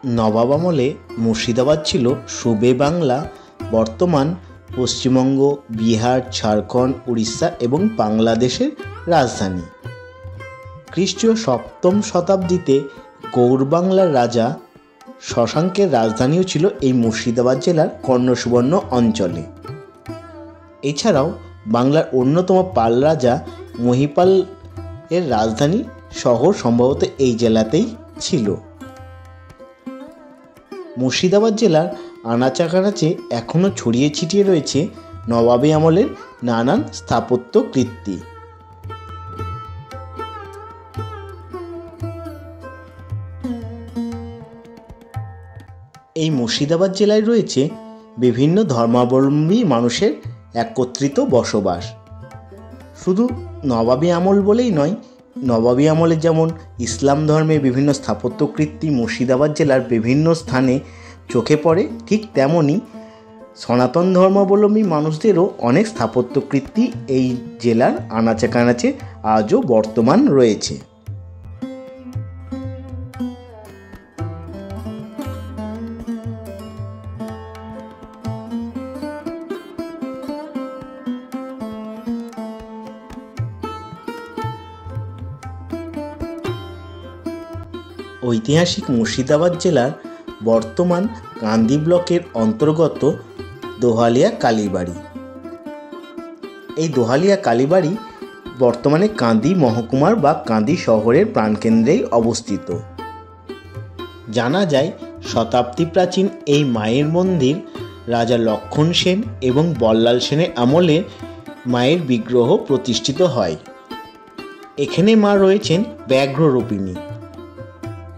নবাব আমলে মুর্শিদাবাদ ছিল সুবে বাংলা, বর্তমান পশ্চিমবঙ্গ, বিহার, ঝাড়খণ্ড, উড়িষ্যা এবং বাংলাদেশের রাজধানী। খ্রিস্টীয় 7ম শতাব্দীতে গৌড়বাংলার রাজা শশাঙ্কের রাজধানীও ছিল এই মুর্শিদাবাদ জেলার কর্ণসুবর্ণ অঞ্চলে। এছাড়াও বাংলার অন্যতম পাল রাজা মহিপাল এর রাজধানী শহর সম্ভবত এই জেলাতেই ছিল। মুর্শিদাবাদ জেলার আনাচে কানাচে এখনও ছড়িয়ে ছিটিয়ে রয়েছে নবাবী আমলের নানান স্থাপত্য কীর্তি। এই মুর্শিদাবাদ জেলায় রয়েছে বিভিন্ন ধর্মাবলম্বী মানুষের একত্রিত বসবাস। শুধু নবাবী আমল বলেই নয়, নবাবী আমলে যেমন ইসলাম ধর্মের বিভিন্ন স্থাপত্যকীর্তি মুর্শিদাবাদ জেলার বিভিন্ন স্থানে চোখে পড়ে, ঠিক তেমনই সনাতন ধর্মাবলম্বী মানুষদেরও অনেক স্থাপত্যকীর্তি এই জেলার আনাচে কানাচে আজও বর্তমান রয়েছে। ঐতিহাসিক মুর্শিদাবাদ জেলার বর্তমান কান্দি ব্লকের অন্তর্গত দোহালিয়া কালীবাড়ি। এই দোহালিয়া কালীবাড়ি বর্তমানে কান্দি মহকুমার বা কান্দি শহরের প্রাণকেন্দ্রেই অবস্থিত। জানা যায় শতাব্দী প্রাচীন এই মায়ের মন্দির রাজা লক্ষণ সেন এবং বল্লাল সেনের আমলে মায়ের বিগ্রহ প্রতিষ্ঠিত হয়। এখানে মা রয়েছেন ব্যাঘ্ররূপিণী।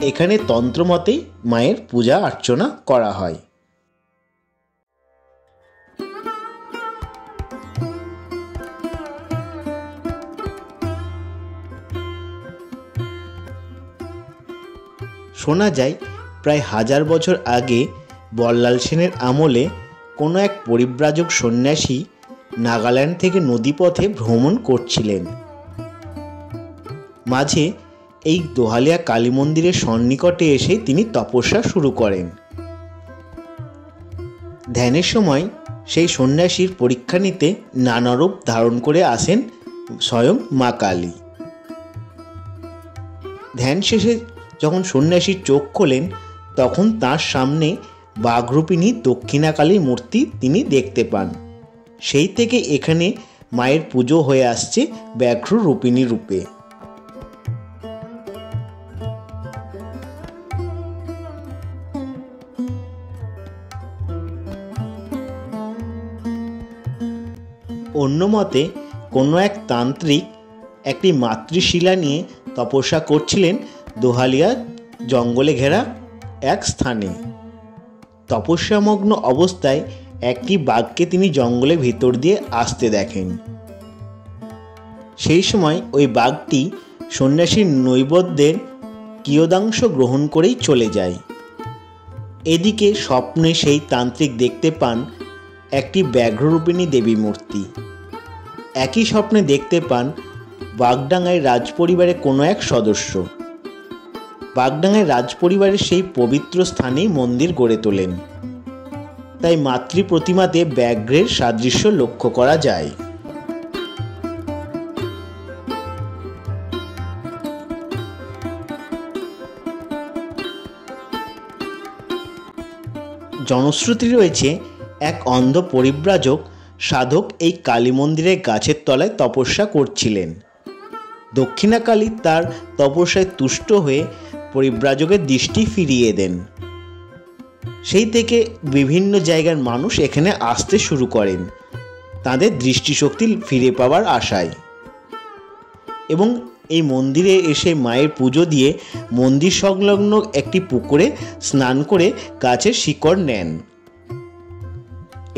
এখানে তন্ত্রমতেই মায়ের পূজা অর্চনা করা হয়। শোনা যায় প্রায় 1000 বছর আগে বল্লাল সেনের আমলে কোনো এক পরিব্রাজক সন্ন্যাসী নাগাল্যান্ড থেকে নদীপথে ভ্রমণ করছিলেন। মাঝে এই দোহালিয়া কালী মন্দিরের সন্নিকটে এসে তিনি তপস্যা শুরু করেন। ধ্যানের সময় সেই সন্ন্যাসীর পরীক্ষা নিতে নানা রূপ ধারণ করে আসেন স্বয়ং মা কালী। ধ্যান শেষে যখন সন্ন্যাসীর চোখ খোলেন তখন তার সামনে বাঘরূপিণী দক্ষিণাকালীর মূর্তি তিনি দেখতে পান। সেই থেকে এখানে মায়ের পুজো হয়ে আসছে ব্যাঘ্ররূপিণী রূপে। অন্য মতে কোনো এক তান্ত্রিক একটি মাতৃশিলা নিয়ে তপস্যা করছিলেন দোহালিয়া জঙ্গলে ঘেরা এক স্থানে। তপস্যামগ্ন অবস্থায় একটি বাঘকে তিনি জঙ্গলের ভিতর দিয়ে আসতে দেখেন। সেই সময় ওই বাঘটি সন্ন্যাসীর নৈবেদ্যের কিয়দাংশ গ্রহণ করেই চলে যায়। এদিকে স্বপ্নে সেই তান্ত্রিক দেখতে পান একটি ব্যাঘ্ররূপিণী দেবী মূর্তি। একই স্বপ্নে দেখতে পান বাগডাঙ্গায় রাজপরিবারের কোনো এক সদস্য। বাগডাঙ্গায় রাজপরিবারের সেই পবিত্র স্থানেই মন্দির গড়ে তোলেন। তাই মাতৃ প্রতিমাতে ব্যাঘ্রের সাদৃশ্য লক্ষ্য করা যায়। জনশ্রুতি রয়েছে এক অন্ধ পরিব্রাজক সাধক এই কালী মন্দিরের গাছের তলায় তপস্যা করছিলেন। দক্ষিণাকালী তার তপস্যায় তুষ্ট হয়ে পরিব্রাজকের দৃষ্টি ফিরিয়ে দেন। সেই থেকে বিভিন্ন জায়গার মানুষ এখানে আসতে শুরু করেন তাদের দৃষ্টিশক্তি ফিরে পাওয়ার আশায়, এবং এই মন্দিরে এসে মায়ের পুজো দিয়ে মন্দির সংলগ্ন একটি পুকুরে স্নান করে গাছের শিকড় নেন।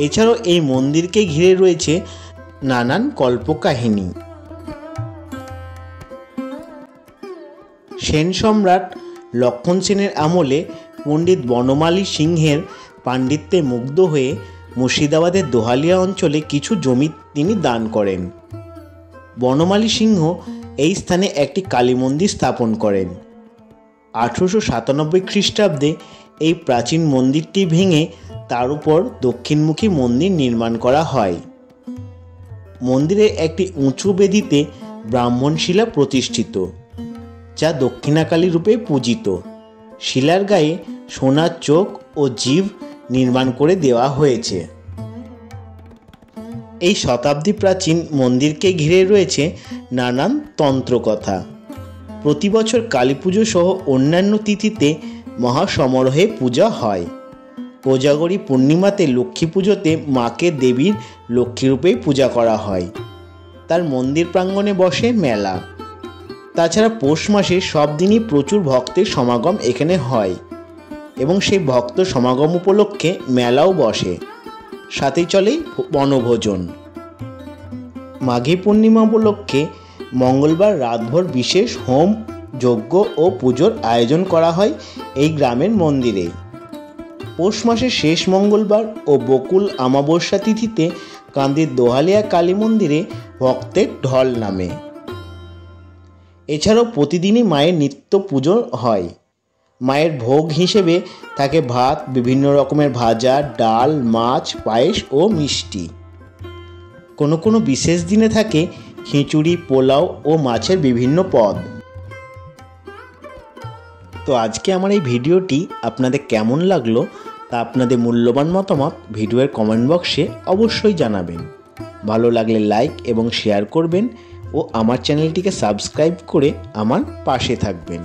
এছাড়াও এই মন্দিরকে ঘিরে রয়েছে নানান কল্পকাহিনী। সেন সম্রাট লক্ষণ সেনের আমলে পণ্ডিত বনমালী সিংহের পাণ্ডিত্যে মুগ্ধ হয়ে মুর্শিদাবাদের দোহালিয়া অঞ্চলে কিছু জমি তিনি দান করেন। বনমালী সিংহ এই স্থানে একটি কালী মন্দির স্থাপন করেন। 1897 খ্রিস্টাব্দে এই প্রাচীন মন্দিরটি ভেঙে তার উপর দক্ষিণমুখী মন্দির নির্মাণ করা হয়। মন্দিরের একটি উঁচু বেদিতে ব্রাহ্মণ শিলা প্রতিষ্ঠিত, যা দক্ষিণাকালী রূপে পূজিত। শিলার গায়ে সোনার চোখ ও জিভ নির্মাণ করে দেওয়া হয়েছে। এই শতাব্দী প্রাচীন মন্দিরকে ঘিরে রয়েছে নানান তন্ত্রকথা। প্রতি বছর কালী পুজো সহ অন্যান্য তিথিতে মহাসমারোহে পূজা হয়। কোজাগরী পূর্ণিমাতে লক্ষ্মী পুজোতে মাকে দেবীর লক্ষ্মীরূপেই পূজা করা হয়। তার মন্দির প্রাঙ্গণে বসে মেলা। তাছাড়া পৌষ মাসে সব দিনই প্রচুর ভক্তের সমাগম এখানে হয় এবং সেই ভক্ত সমাগম উপলক্ষে মেলাও বসে, সাথে চলে বনভোজন। মাঘী পূর্ণিমা উপলক্ষে মঙ্গলবার রাতভর বিশেষ হোম, যজ্ঞ ও পুজোর আয়োজন করা হয় এই গ্রামের মন্দিরে। পৌষ মাসের শেষ মঙ্গলবার ও বকুল অমাবস্যা তিথিতে কান্দির দোহালিয়া কালী মন্দিরে ভক্তের ঢল নামে। এছাড়াও প্রতিদিনই মায়ের নিত্য পুজো হয়। মায়ের ভোগ হিসেবে থাকে ভাত, বিভিন্ন রকমের ভাজা, ডাল, মাছ, পায়েস ও মিষ্টি। কোনো কোনো বিশেষ দিনে থাকে খিচুড়ি, পোলাও ও মাছের বিভিন্ন পদ। তো আজকে আমার এই ভিডিওটি আপনাদের কেমন লাগলো তা আপনাদের মূল্যবান মতামত ভিডিওর কমেন্ট বক্সে অবশ্যই জানাবেন। ভালো লাগলে লাইক এবং শেয়ার করবেন ও আমার চ্যানেলটিকে সাবস্ক্রাইব করে আমার পাশে থাকবেন।